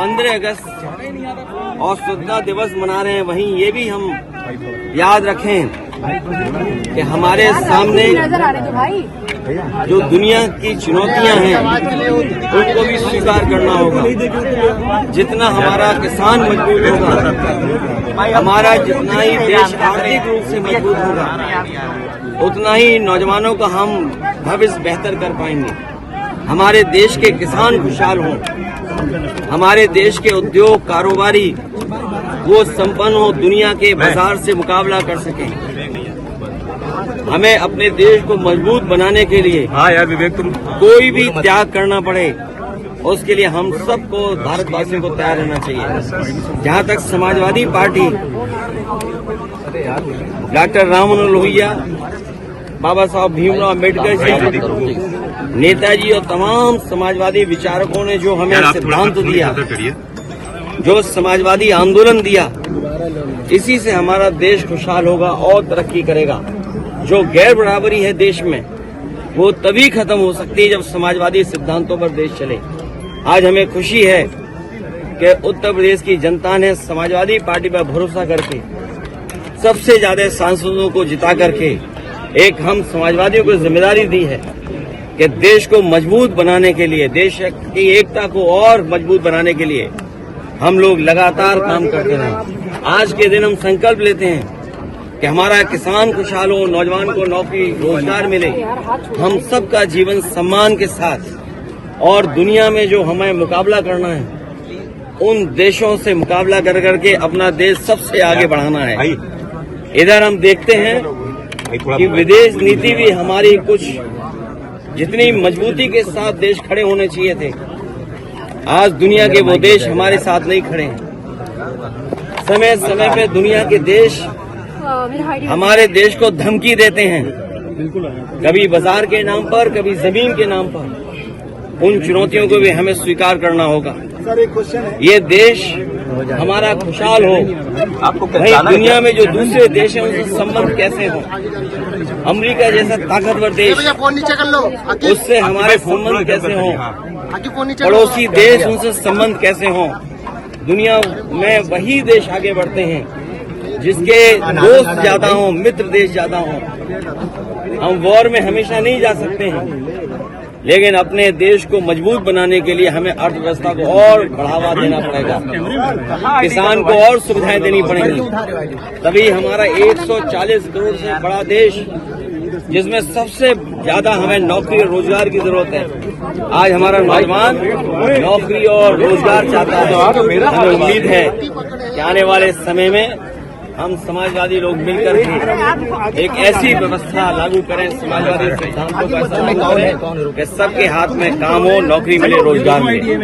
15 अगस्त और स्वतंत्रता दिवस मना रहे हैं, वहीं ये भी हम याद रखें कि हमारे सामने जो दुनिया की चुनौतियां हैं उनको भी स्वीकार करना होगा। जितना हमारा किसान मजबूत होगा, हमारा जितना ही देश आर्थिक रूप से मजबूत होगा, उतना ही नौजवानों का हम भविष्य बेहतर कर पाएंगे। हमारे देश के किसान खुशहाल हों, हमारे देश के उद्योग कारोबारी वो संपन्न हो, दुनिया के बाजार से मुकाबला कर सकें। हमें अपने देश को मजबूत बनाने के लिए कोई भी त्याग करना पड़े, उसके लिए हम सबको भारतवासियों को तैयार रहना चाहिए। जहां तक समाजवादी पार्टी डॉक्टर राम मनोहर लोहिया, बाबा साहब भीमराव अम्बेडकर जी, नेताजी और तमाम समाजवादी विचारकों ने जो हमें सिद्धांत दिया, जो समाजवादी आंदोलन दिया, इसी से हमारा देश खुशहाल होगा और तरक्की करेगा। जो गैर बराबरी है देश में, वो तभी खत्म हो सकती है जब समाजवादी सिद्धांतों पर देश चले। आज हमें खुशी है कि उत्तर प्रदेश की जनता ने समाजवादी पार्टी पर भरोसा करके सबसे ज्यादा सांसदों को जिता करके एक हम समाजवादियों को जिम्मेदारी दी है कि देश को मजबूत बनाने के लिए, देश की एकता को और मजबूत बनाने के लिए हम लोग लगातार काम करते रहें। आज के दिन हम संकल्प लेते हैं कि हमारा किसान खुशहाल हो, नौजवान को नौकरी रोजगार मिले, हम सबका जीवन सम्मान के साथ, और दुनिया में जो हमें मुकाबला करना है उन देशों से मुकाबला कर करके अपना देश सबसे आगे बढ़ाना है। इधर हम देखते हैं कि विदेश नीति भी हमारी कुछ जितनी मजबूती के साथ देश खड़े होने चाहिए थे, आज दुनिया के वो देश हमारे साथ नहीं खड़े हैं। समय समय पे दुनिया के देश हमारे देश को धमकी देते हैं, कभी बाजार के नाम पर, कभी जमीन के नाम पर। उन चुनौतियों को भी हमें स्वीकार करना होगा। ये देश हमारा खुशहाल हो, भाई दुनिया में जो दूसरे देश हैं उनसे संबंध कैसे हो। अमेरिका जैसा ताकतवर देश, उससे हमारे संबंध कैसे हों, पड़ोसी देश उनसे संबंध कैसे हों। दुनिया में वही देश आगे बढ़ते हैं जिसके दोस्त ज्यादा हों, मित्र देश ज्यादा हों। हम वॉर में हमेशा नहीं जा सकते हैं, लेकिन अपने देश को मजबूत बनाने के लिए हमें अर्थव्यवस्था को और बढ़ावा देना पड़ेगा, किसान को और सुविधाएं देनी पड़ेंगी, तभी हमारा 140 करोड़ से बड़ा देश, जिसमें सबसे ज्यादा हमें नौकरी और रोजगार की जरूरत है, आज हमारा नौजवान नौकरी और रोजगार चाहता है। हमें उम्मीद है कि आने वाले समय में हम समाजवादी लोग मिलकर के एक ऐसी व्यवस्था लागू करें, समाजवादी सिद्धांतों का ऐसा कि सबके हाथ में काम हो, नौकरी मिले, रोजगार मिले।